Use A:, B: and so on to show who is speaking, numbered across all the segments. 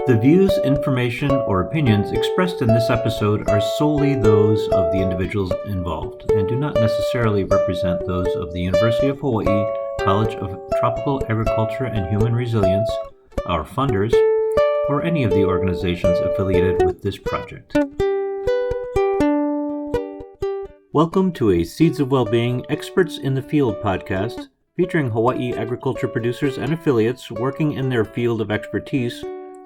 A: The views, information, or opinions expressed in this episode are solely those of the individuals involved and do not necessarily represent those of the University of Hawaii College of Tropical Agriculture and Human Resilience, our funders, or any of the organizations affiliated with this project. Welcome to a Seeds of Wellbeing Experts in the Field podcast featuring Hawaii agriculture producers and affiliates working in their field of expertise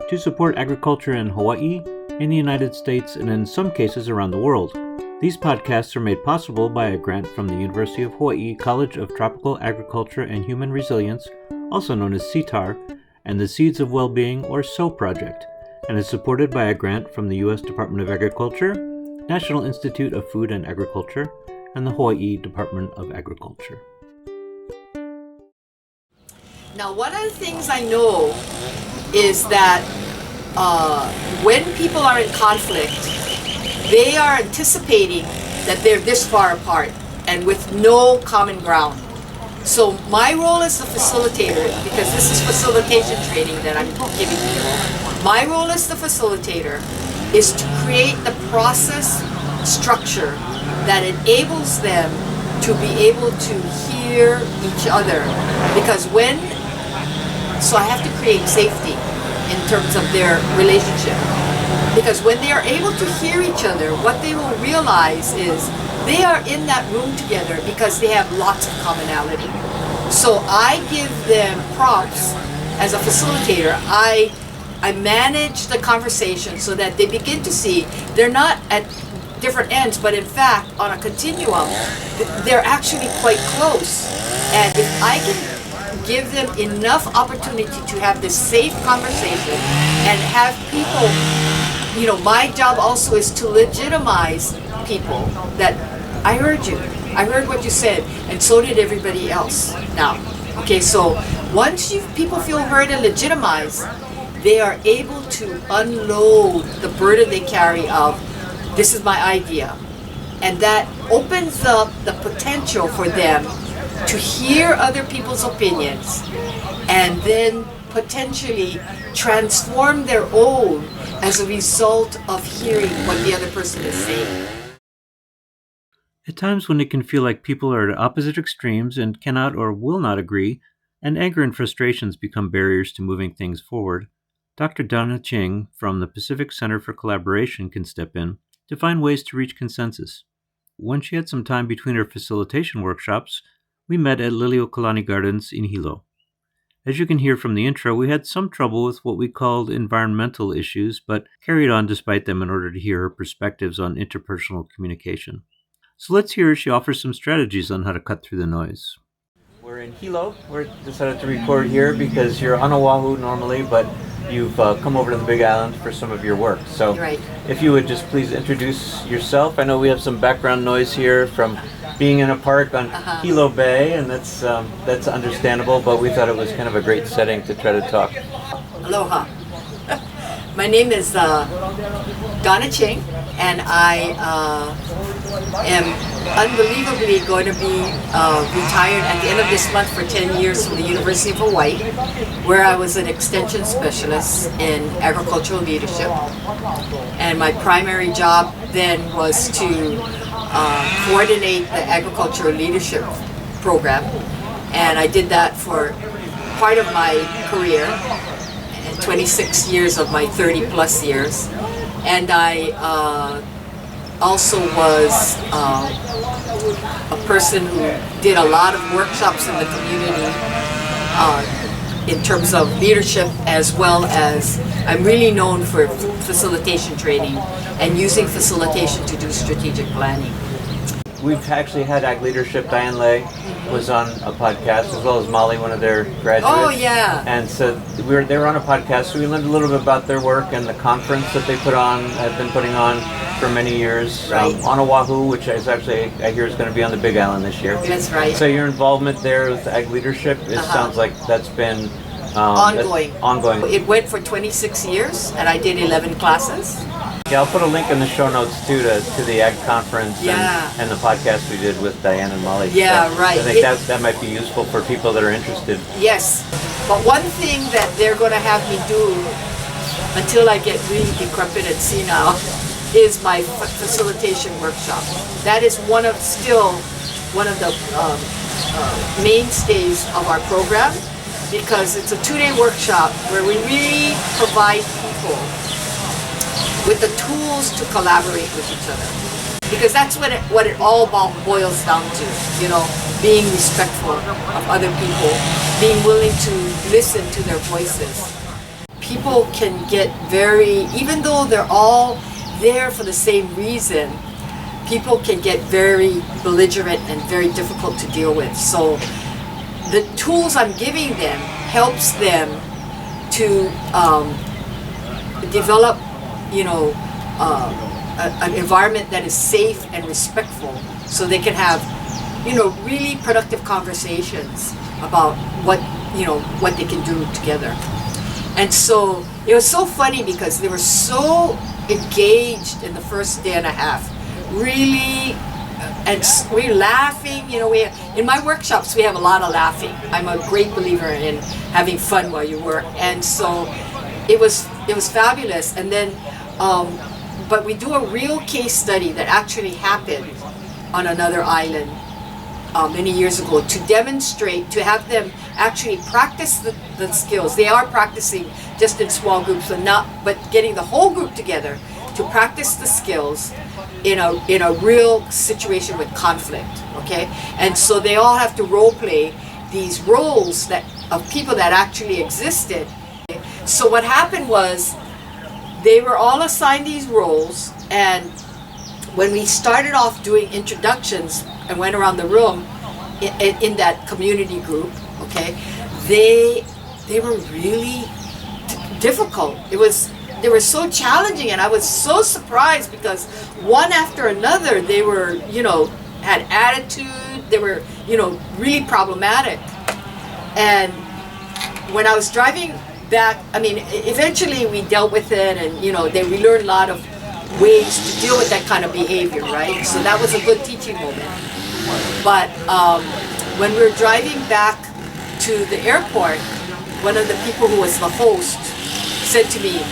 A: to support agriculture in Hawaii, in the United States, and in some cases around the world. These podcasts are made possible by a grant from the University of Hawaii College of Tropical Agriculture and Human Resilience, also known as CTAHR, and the Seeds of Wellbeing or SO project, and is supported by a grant from the U.S. Department of Agriculture, National Institute of Food and Agriculture, and the Hawaii Department of Agriculture.
B: Now, one of the things I know is that when people are in conflict, they are anticipating that they're this far apart and with no common ground. So my role as the facilitator, because this is facilitation training that I'm giving you, my role as the facilitator is to create the process structure that enables them to be able to hear each other. Because so I have to create safety in terms of their relationship. Because when they are able to hear each other, what they will realize is they are in that room together because they have lots of commonality. So I give them prompts as a facilitator. I manage the conversation so that they begin to see they're not at different ends, but in fact, on a continuum, they're actually quite close. And if I can give them enough opportunity to have this safe conversation and have people, my job also is to legitimize people that I heard you, I heard what you said, and so did everybody else. Now, okay, so once people feel heard and legitimized, they are able to unload the burden they carry of, this is my idea. And that opens up the potential for them to hear other people's opinions and then potentially transform their own as a result of hearing what the other person is saying.
A: At times when it can feel like people are at opposite extremes and cannot or will not agree, and anger and frustrations become barriers to moving things forward, Dr. Donna Ching from the Pacific Center for Collaboration can step in to find ways to reach consensus. When she had some time between her facilitation workshops, we met at Liliʻuokalani Gardens in Hilo. As you can hear from the intro, we had some trouble with what we called environmental issues, but carried on despite them in order to hear her perspectives on interpersonal communication. So let's hear her. She offers some strategies on how to cut through the noise. We're in Hilo. We're decided to record here because you're on Oahu normally, but you've come over to the Big Island for some of your work. So
B: right.
A: If you would just please introduce yourself. I know we have some background noise here from being in a park on Hilo Bay, and that's understandable, but we thought it was kind of a great setting to try to talk.
B: Aloha. My name is Donna Ching, and I am unbelievably going to be retired at the end of this month for 10 years from the University of Hawaii, where I was an extension specialist in agricultural leadership. And my primary job then was to coordinate the agricultural leadership program. And I did that for part of my career, 26 years of my 30 plus years. And I also was a person who did a lot of workshops in the community in terms of leadership, as well as I'm really known for facilitation training and using facilitation to do strategic planning.
A: We've actually had Ag Leadership. Diane Lay was on a podcast, as well as Molly, one of their graduates.
B: Oh, yeah.
A: And so they were on a podcast, so we learned a little bit about their work and the conference that they have been putting on for many years on Oahu, which is actually, I hear, is going to be on the Big Island this year.
B: That's right.
A: So your involvement there with Ag Leadership, it sounds like that's been
B: ongoing.
A: Ongoing.
B: It went for 26 years, and I did 11 classes.
A: Yeah, I'll put a link in the show notes too to the Ag Conference and the podcast we did with Diane and Molly.
B: Yeah,
A: so
B: right.
A: I think that might be useful for people that are interested.
B: Yes, but one thing that they're going to have me do until I get really decrepit and senile, is my facilitation workshop. That is one of the mainstays of our program, because it's a 2-day workshop where we really provide people with the tools to collaborate with each other. Because that's what it all boils down to, being respectful of other people, being willing to listen to their voices. People can get even though they're all there for the same reason, people can get very belligerent and very difficult to deal with. So the tools I'm giving them helps them to develop, an environment that is safe and respectful, so they can have, really productive conversations about what they can do together. And so it was so funny because they were so engaged in the first day and a half, really, and we're laughing. In my workshops we have a lot of laughing. I'm a great believer in having fun while you work, and so it was fabulous. And then but we do a real case study that actually happened on another island many years ago, to demonstrate, to have them actually practice the skills. They are practicing just in small groups, but getting the whole group together to practice the skills in a real situation with conflict. Okay, and so they all have to role play these roles of people that actually existed. So what happened was, they were all assigned these roles, and when we started off doing introductions and went around the room in that community group, okay, they were really difficult. They were so challenging, and I was so surprised because one after another they were, had attitude. They were, really problematic. And when I was driving back, eventually we dealt with it, and we learned a lot of ways to deal with that kind of behavior, right? So that was a good teaching moment. But when we were driving back to the airport, one of the people who was the host said to me,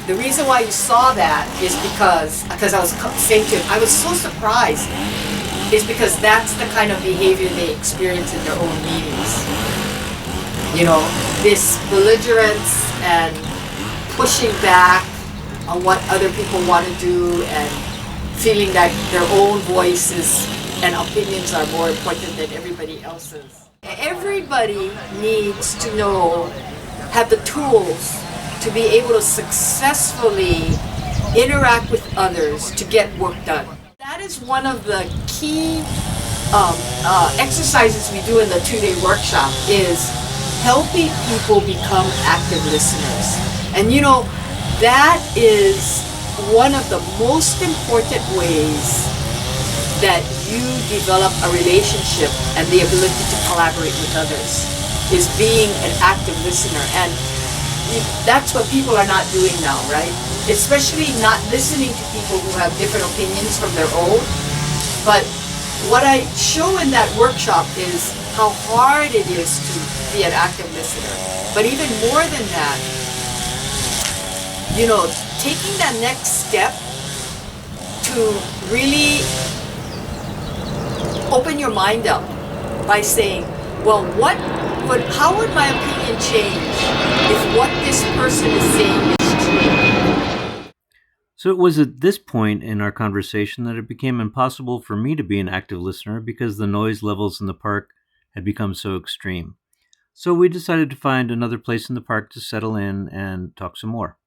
B: the reason why you saw that is because I was saying to him, I was so surprised, is because that's the kind of behavior they experience in their own meetings. This belligerence and pushing back on what other people want to do, and feeling that their own voices and opinions are more important than everybody else's. Everybody needs to have the tools to be able to successfully interact with others to get work done. That is one of the key exercises we do in the 2-day workshop, is helping people become active listeners. And that is one of the most important ways that you develop a relationship and the ability to collaborate with others, is being an active listener. And that's what people are not doing now, right? Especially not listening to people who have different opinions from their own. But what I show in that workshop is how hard it is to be an active listener. But even more than that, taking that next step to really open your mind up by saying, well, how would my opinion change if what this person is saying is true?
A: So it was at this point in our conversation that it became impossible for me to be an active listener because the noise levels in the park had become so extreme. So we decided to find another place in the park to settle in and talk some more.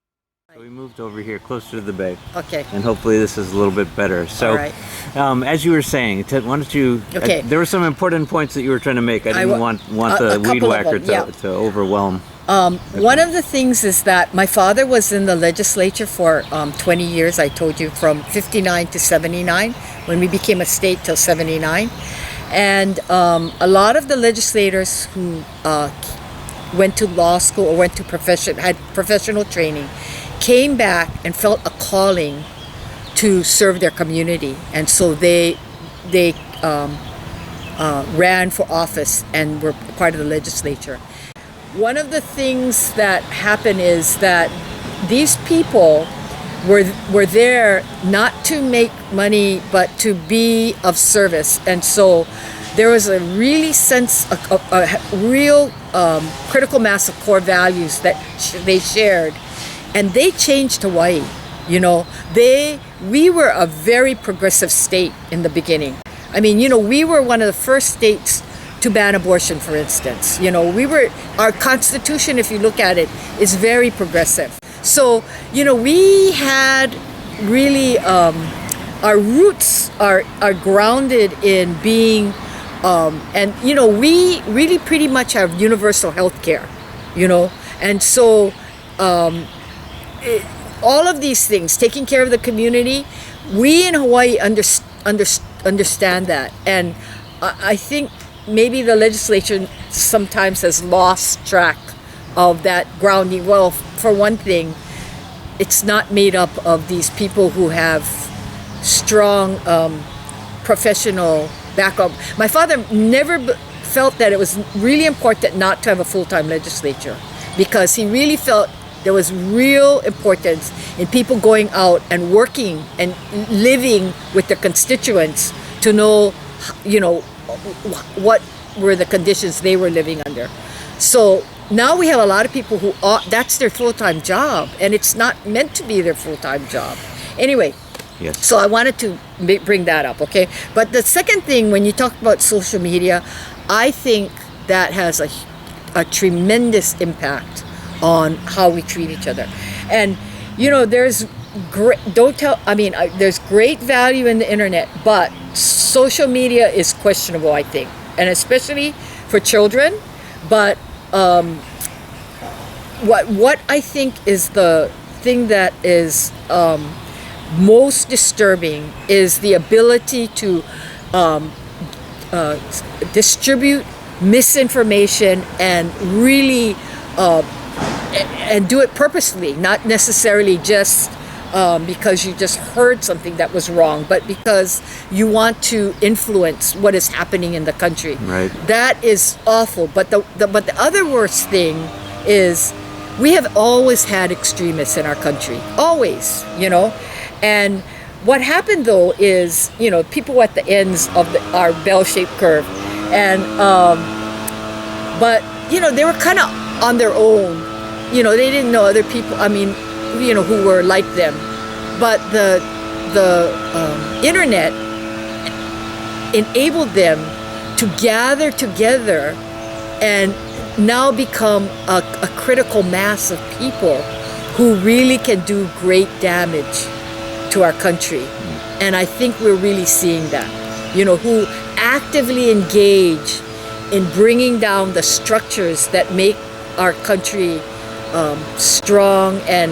A: So we moved over here closer to the bay.
B: Okay.
A: And hopefully this is a little bit better. So,
B: all right.
A: As you were saying, Ted, why don't you...
B: Okay.
A: There were some important points that you were trying to make. I didn't want the weed whacker to overwhelm.
C: One of the things is that my father was in the legislature for 20 years, I told you, from 59 to 79, when we became a state till 79. And a lot of the legislators who went to law school or went to had professional training, came back and felt a calling to serve their community, and so they ran for office and were part of the legislature. one of the things that happen is that these people were there not to make money but to be of service, and so there was a really a real critical mass of core values that they shared, and they changed Hawaii. You know, we were a very progressive state in the beginning. I mean, you know, we were one of the first states to ban abortion, for instance. You know, our Constitution, if you look at it, is very progressive. So, you know, we had really, our roots are grounded in being, and, you know, we really pretty much have universal health care, you know, and so all of these things, taking care of the community, we in Hawaii understand that. And I think maybe the legislature sometimes has lost track of that grounding. Well, for one thing, it's not made up of these people who have strong professional background. My father never felt that it was really important not to have a full-time legislature, because he really felt there was real importance in people going out and working and living with their constituents to know, you know, what were the conditions they were living under. So now we have a lot of people who that's their full-time job, and it's not meant to be their full-time job. Anyway,
A: Yes.
C: so I wanted to bring that up, okay? But the second thing, when you talk about social media, I think that has a tremendous impact on how we treat each other. And, you know, there's great value in the internet, but social media is questionable, I think, and especially for children. But what I think is the thing that is most disturbing is the ability to distribute misinformation and really and do it purposely, not necessarily just because you just heard something that was wrong, but because you want to influence what is happening in the country.
A: Right.
C: That is awful. But the other worst thing is we have always had extremists in our country, always, you know. And what happened though is, you know, people at the ends of our bell-shaped curve, and but you know, they were kind of on their own. You know, they didn't know other people, I mean, you know, who were like them. But the internet enabled them to gather together and now become a critical mass of people who really can do great damage to our country. And I think we're really seeing that, you know, who actively engage in bringing down the structures that make our country strong. And,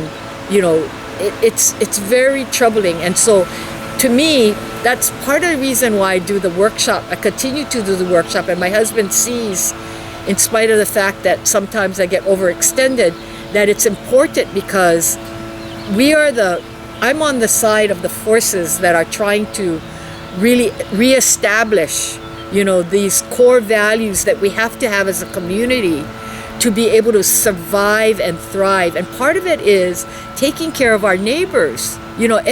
C: you know, it's very troubling. And so to me, that's part of the reason why I do the workshop. I continue to do the workshop, and my husband sees, in spite of the fact that sometimes I get overextended, that it's important, because I'm on the side of the forces that are trying to really reestablish, you know, these core values that we have to have as a community to be able to survive and thrive. And part of it is taking care of our neighbors. You know,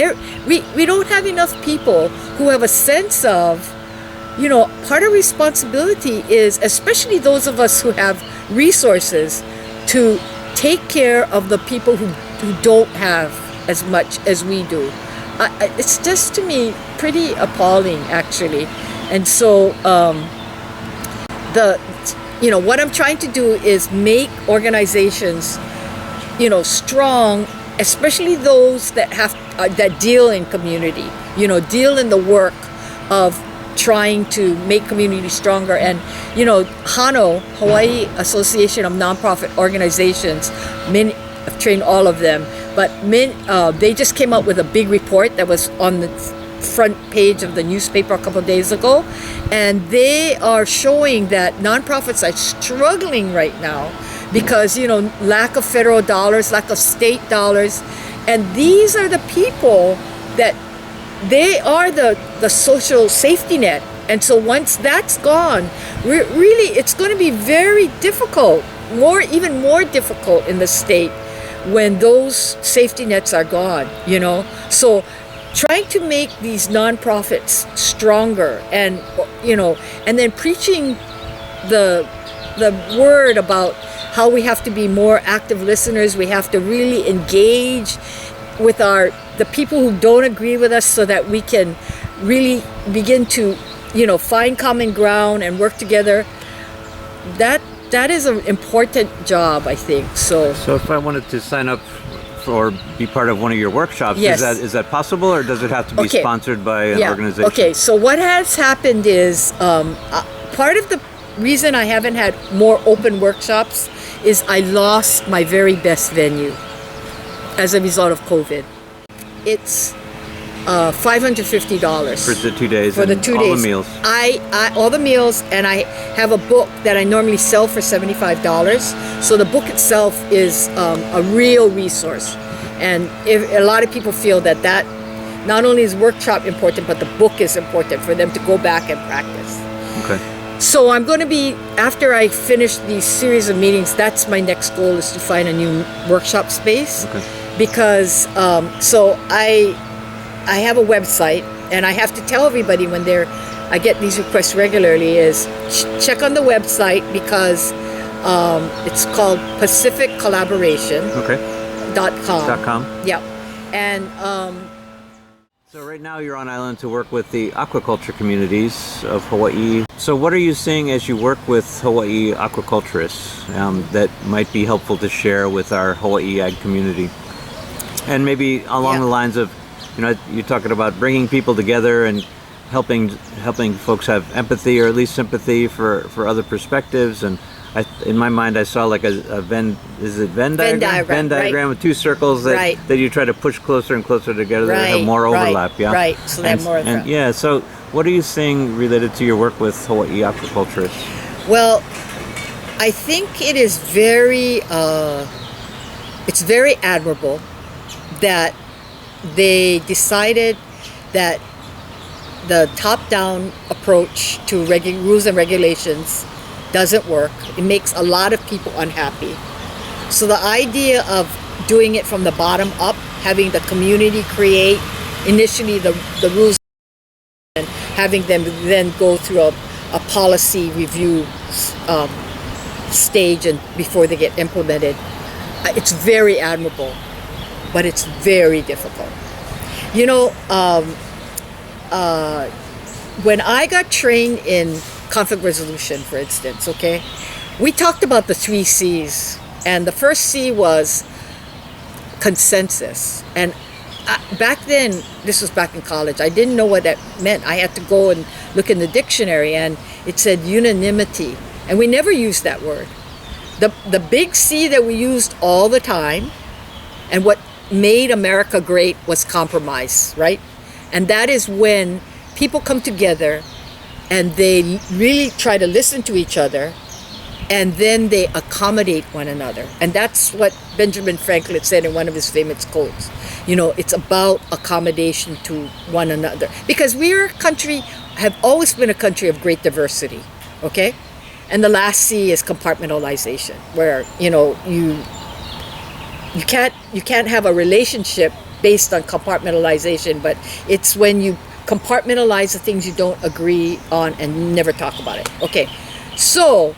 C: we don't have enough people who have a sense of, you know, part of responsibility is, especially those of us who have resources, to take care of the people who don't have as much as we do. It's just, to me, pretty appalling, actually. And so you know, what I'm trying to do is make organizations, you know, strong, especially those that that deal in community, you know, deal in the work of trying to make community stronger. And, you know, HANO, Hawaii Association of Nonprofit Organizations, I've trained all of them, but they just came out with a big report that was on the front page of the newspaper a couple of days ago, and they are showing that nonprofits are struggling right now because, you know, lack of federal dollars, lack of state dollars, and these are the people that they are the social safety net. And so once that's gone, it's going to be very difficult even more difficult in the state when those safety nets are gone, you know. So trying to make these nonprofits stronger, and you know, and then preaching the word about how we have to be more active listeners, we have to really engage with the people who don't agree with us, so that we can really begin to, you know, find common ground and work together. That is an important job, I think. So
A: if I wanted to sign up or be part of one of your workshops,
C: yes.
A: is that possible, or does it have to be sponsored by an organization?
C: Okay, so what has happened is part of the reason I haven't had more open workshops is I lost my very best venue as a result of COVID. It's $550
A: for the 2 days.
C: For the 2 days,
A: all the meals.
C: I all the meals, and I have a book that I normally sell for $75. So the book itself is a real resource, and if a lot of people feel that not only is workshop important, but the book is important for them to go back and practice.
A: Okay.
C: So I'm going to be, after I finish these series of meetings, that's my next goal, is to find a new workshop space.
A: Okay.
C: Because so I have a website, and I have to tell everybody when I get these requests regularly, is check on the website, because it's called Pacific Collaboration.
A: Okay.
C: .com. Yeah. And
A: so right now you're on island to work with the aquaculture communities of Hawaii. So what are you seeing as you work with Hawaii aquaculturists that might be helpful to share with our Hawaii ag community? And maybe along the lines of, you know, you're talking about bringing people together and helping folks have empathy, or at least sympathy for other perspectives. And in my mind, I saw like a Venn diagram with two circles that you try to push closer and closer together to have more overlap. Yeah,
C: right. So they have more overlap.
A: And yeah. So what are you seeing related to your work with Hawaii aquaculturists?
C: Well, I think it is it's very admirable that they decided that the top-down approach to rules and regulations doesn't work. It makes a lot of people unhappy. So the idea of doing it from the bottom up, having the community create initially the rules, and having them then go through a policy review stage and before they get implemented, it's very admirable. But it's very difficult. You know, when I got trained in conflict resolution, for instance, okay, we talked about the 3 C's, and the first C was consensus. And back then, this was back in college, I didn't know what that meant. I had to go and look in the dictionary, and it said unanimity, and we never used that word. The big C that we used all the time, and what made America great, was compromise, right? And that is when people come together and they really try to listen to each other, and then they accommodate one another. And that's what Benjamin Franklin said in one of his famous quotes. You know, it's about accommodation to one another. Because have always been a country of great diversity, okay? And the last C is compartmentalization, where, you know, you can't have a relationship based on compartmentalization, but it's when you compartmentalize the things you don't agree on and never talk about it. Okay, so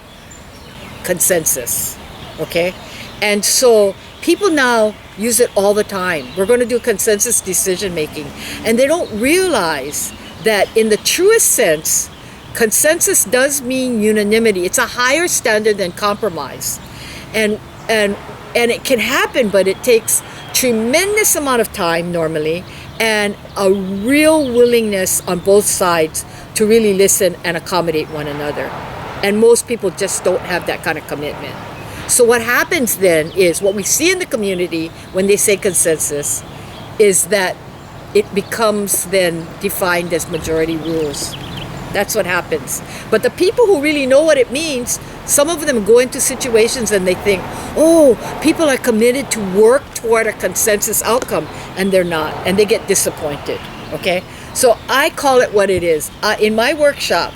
C: consensus, okay? And so people now use it all the time. We're going to do consensus decision making, and they don't realize that in the truest sense, consensus does mean unanimity. It's a higher standard than compromise. And it can happen, but it takes tremendous amount of time normally, and a real willingness on both sides to really listen and accommodate one another. And most people just don't have that kind of commitment. So what happens then is, what we see in the community when they say consensus is that it becomes then defined as majority rules. That's what happens. But the people who really know what it means, some of them go into situations and they think, oh, people are committed to work toward a consensus outcome, and they're not, and they get disappointed, okay? So I call it what it is. In my workshop,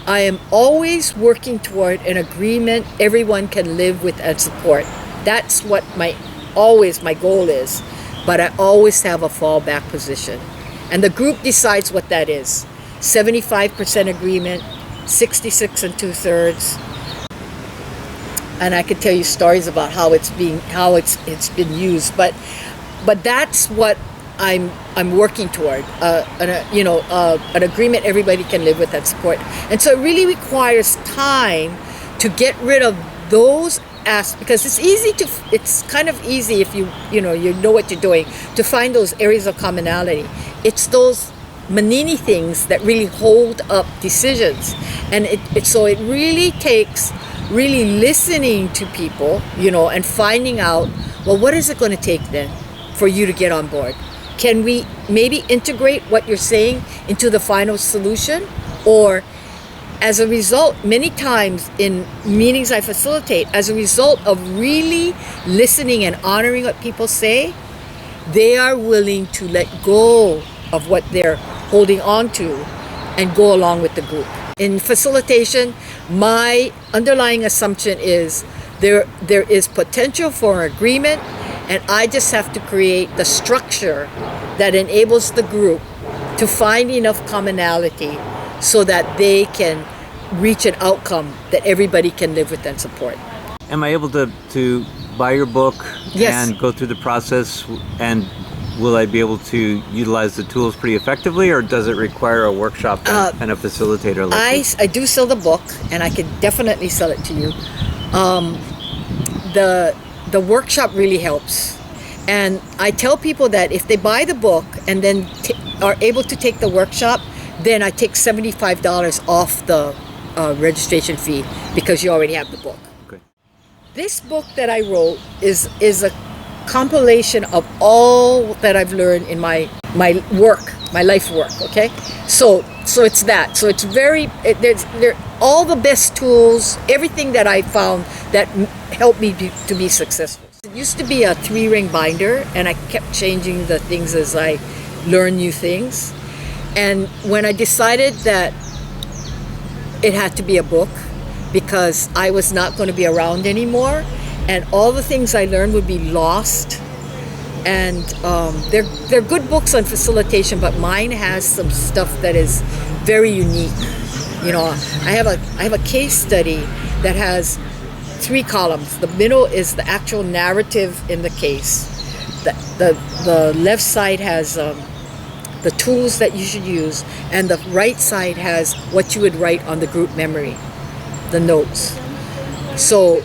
C: I am always working toward an agreement everyone can live with and support. That's what my goal is. But I always have a fallback position. And the group decides what that is. 75% agreement, 66 and 2/3. And I could tell you stories about how it's been used, but that's what I'm working toward, an agreement everybody can live with and support. And so it really requires time to get rid of those aspects, because it's kind of easy if you know what you're doing, to find those areas of commonality. It's those manini things that really hold up decisions, and so it really takes really listening to people, and finding out, well, what is it going to take then for you to get on board? Can we maybe integrate what you're saying into the final solution? Or as a result, many times in meetings I facilitate, as a result of really listening and honoring what people say, they are willing to let go of what they're holding on to and go along with the group. In facilitation, my underlying assumption is there is potential for agreement, and I just have to create the structure that enables the group to find enough commonality so that they can reach an outcome that everybody can live with and support.
A: Am I able to buy your book
C: Yes.
A: and go through the process, and will I be able to utilize the tools pretty effectively, or does it require a workshop and a facilitator like you?
C: I do sell the book, and I could definitely sell it to you. The workshop really helps, and I tell people that if they buy the book and then are able to take the workshop, then I take $75 off the registration fee, because you already have the book.
A: Okay.
C: This book that I wrote is a compilation of all that I've learned in my work, my life work. Okay, so it's that. So it's there's all the best tools, everything that I found that helped me to be successful. It used to be a 3-ring binder, and I kept changing the things as I learned new things. And when I decided that it had to be a book, because I was not going to be around anymore, and all the things I learned would be lost. And they're good books on facilitation, but mine has some stuff that is very unique. I have a case study that has 3 columns. The middle is the actual narrative in the case. The left side has the tools that you should use, and the right side has what you would write on the group memory, the notes. So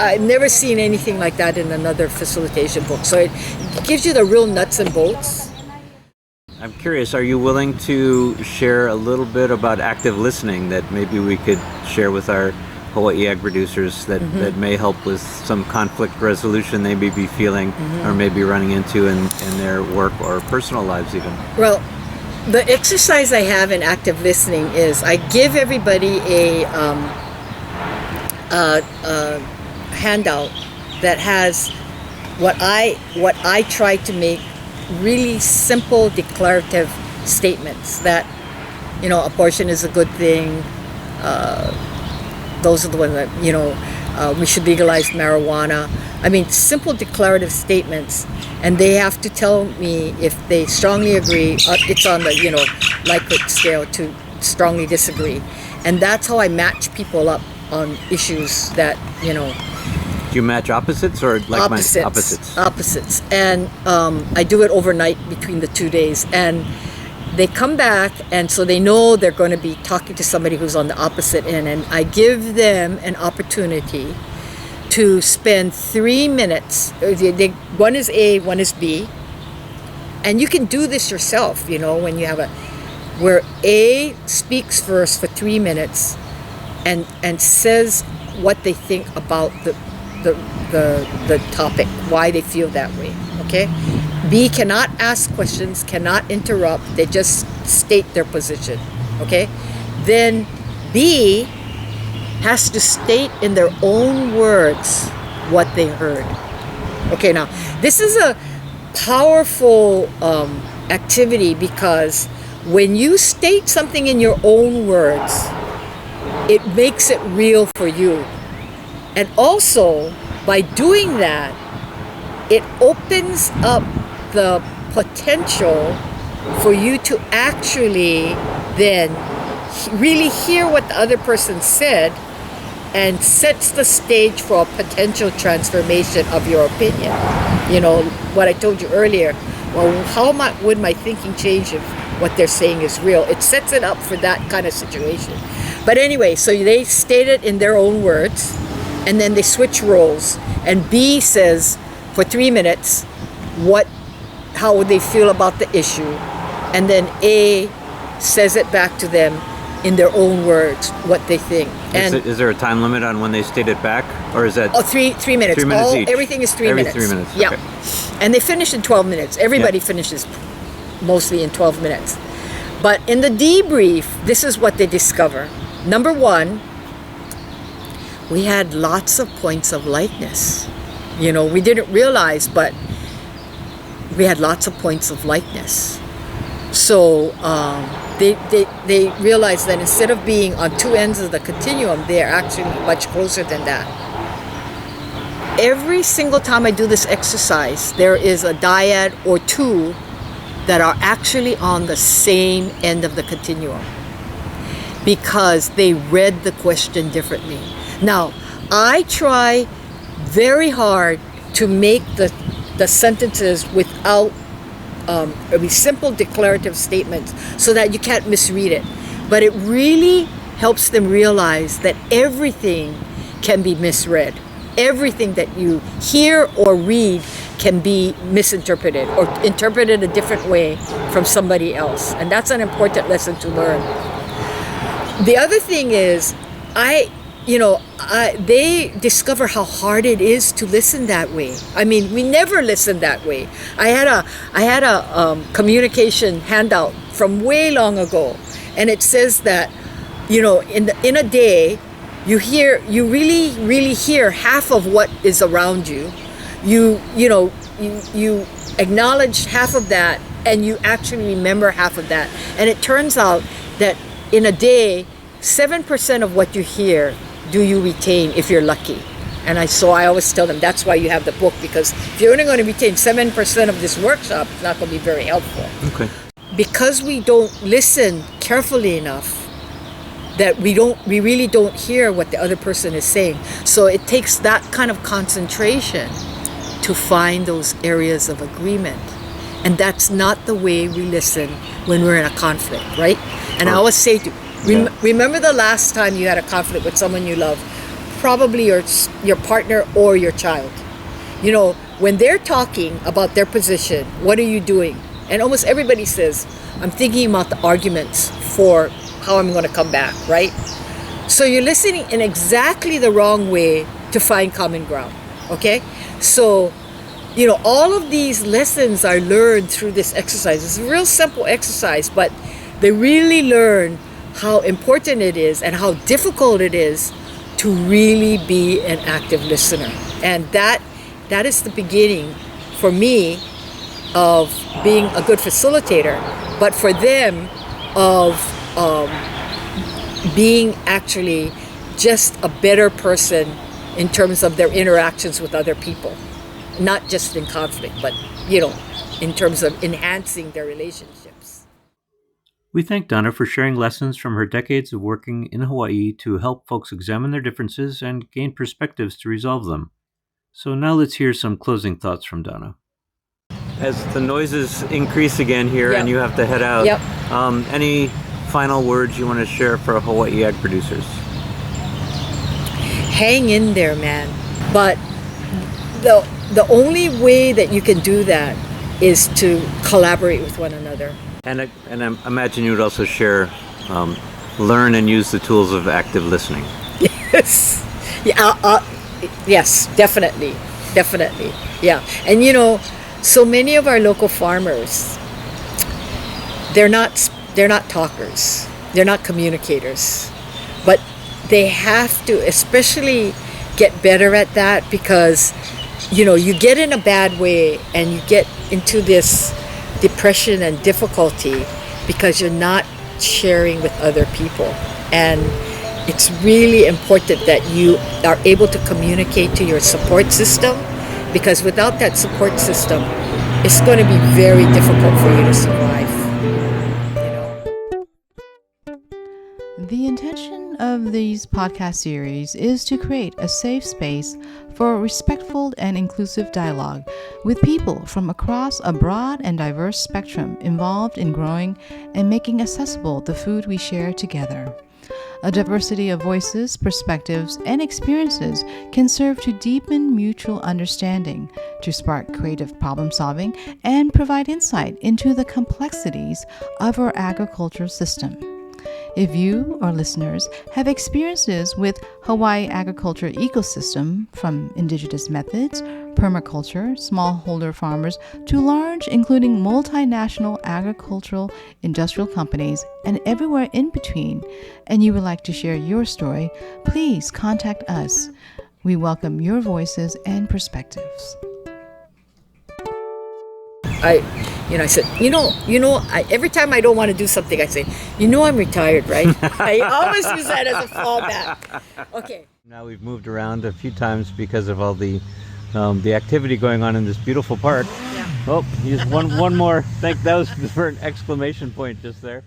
C: I've never seen anything like that in another facilitation book. So it gives you the real nuts and bolts.
A: I'm curious, are you willing to share a little bit about active listening that maybe we could share with our Hawaii ag producers that may help with some conflict resolution they may be feeling or may be running into in their work or personal lives even?
C: Well, the exercise I have in active listening is I give everybody a handout that has what I try to make really simple declarative statements that, abortion is a good thing. Those are the ones that, we should legalize marijuana. I mean, simple declarative statements, and they have to tell me if they strongly agree. It's on the, Likert scale to strongly disagree. And that's how I match people up on issues that,
A: Do you match opposites or like-minded?
C: Opposites. And I do it overnight between the 2 days. And they come back, and so they know they're going to be talking to somebody who's on the opposite end. And I give them an opportunity to spend 3 minutes. One is A, one is B. And you can do this yourself, when you have where A speaks first for 3 minutes and says what they think about the topic, why they feel that way, okay? B cannot ask questions, cannot interrupt, they just state their position, okay? Then B has to state in their own words what they heard. Okay, now, this is a powerful activity, because when you state something in your own words, it makes it real for you. And also, by doing that, it opens up the potential for you to actually then really hear what the other person said, and sets the stage for a potential transformation of your opinion. You know, what I told you earlier, well, how would my thinking change if what they're saying is real? It sets it up for that kind of situation. But anyway, so they state it in their own words, and then they switch roles, and B says for 3 minutes how they feel about the issue, and then A says it back to them in their own words what they think. And
A: is there a time limit on when they state it back, or is that?
C: 3 minutes.
A: 3 minutes each.
C: Everything is 3 minutes.
A: 3 minutes.
C: Yeah,
A: okay.
C: and they finish in 12 minutes. Everybody finishes mostly in 12 minutes. But in the debrief, this is what they discover. Number one, we had lots of points of likeness. You know, we didn't realize, but we had lots of points of likeness. So they realized that instead of being on two ends of the continuum, they're actually much closer than that. Every single time I do this exercise, there is a dyad or two that are actually on the same end of the continuum, because they read the question differently. Now, I try very hard to make the sentences without simple declarative statements so that you can't misread it. But it really helps them realize that everything can be misread. Everything that you hear or read can be misinterpreted or interpreted a different way from somebody else. And that's an important lesson to learn. The other thing is, they discover how hard it is to listen that way. I mean, we never listened that way. I had a communication handout from way long ago, and it says that, you know, in a day, you really hear half of what is around you. You acknowledge half of that, and you actually remember half of that. And it turns out that in a day, 7% of what you hear do you retain if you're lucky. And I always tell them that's why you have the book, because if you're only going to retain 7% of this workshop, it's not going to be very helpful.
A: Okay.
C: Because we don't listen carefully enough, that we really don't hear what the other person is saying. So it takes that kind of concentration to find those areas of agreement. And that's not the way we listen when we're in a conflict, right? And I always say to remember the last time you had a conflict with someone you love, probably your partner or your child. You know, when they're talking about their position, what are you doing? And almost everybody says, I'm thinking about the arguments for how I'm going to come back, right? So you're listening in exactly the wrong way to find common ground, okay? So, you know, all of these lessons are learned through this exercise. It's a real simple exercise, but they really learn how important it is and how difficult it is to really be an active listener. And that is the beginning, for me, of being a good facilitator, but for them, of being actually just a better person in terms of their interactions with other people. Not just in conflict, but, you know, in terms of enhancing their relationships.
A: We thank Donna for sharing lessons from her decades of working in Hawaii to help folks examine their differences and gain perspectives to resolve them. So now let's hear some closing thoughts from Donna. As the noises increase again here and you have to head out, any final words you want to share for Hawaii ag producers?
C: Hang in there, man. But the only way that you can do that is to collaborate with one another.
A: And I imagine you would also share, learn and use the tools of active listening.
C: Yes. Yes, definitely. Yeah. And you know, so many of our local farmers, they're not talkers. They're not communicators. But they have to especially get better at that, because, you know, you get in a bad way and you get into this depression and difficulty, because you're not sharing with other people. And it's really important that you are able to communicate to your support system, because without that support system, it's going to be very difficult for you to survive.
D: The intention of these podcast series is to create a safe space for respectful and inclusive dialogue with people from across a broad and diverse spectrum involved in growing and making accessible the food we share together. A diversity of voices, perspectives, and experiences can serve to deepen mutual understanding, to spark creative problem solving, and provide insight into the complexities of our agricultural system. If you, or listeners, have experiences with Hawaii agriculture ecosystem, from indigenous methods, permaculture, smallholder farmers, to large, including multinational agricultural industrial companies, and everywhere in between, and you would like to share your story, please contact us. We welcome your voices and perspectives.
C: I said, every time I don't want to do something, I say, I'm retired, right? I always use that as a fallback. Okay.
A: Now we've moved around a few times because of all the activity going on in this beautiful park.
C: Yeah.
A: Oh, here's one more. That was for an exclamation point just there.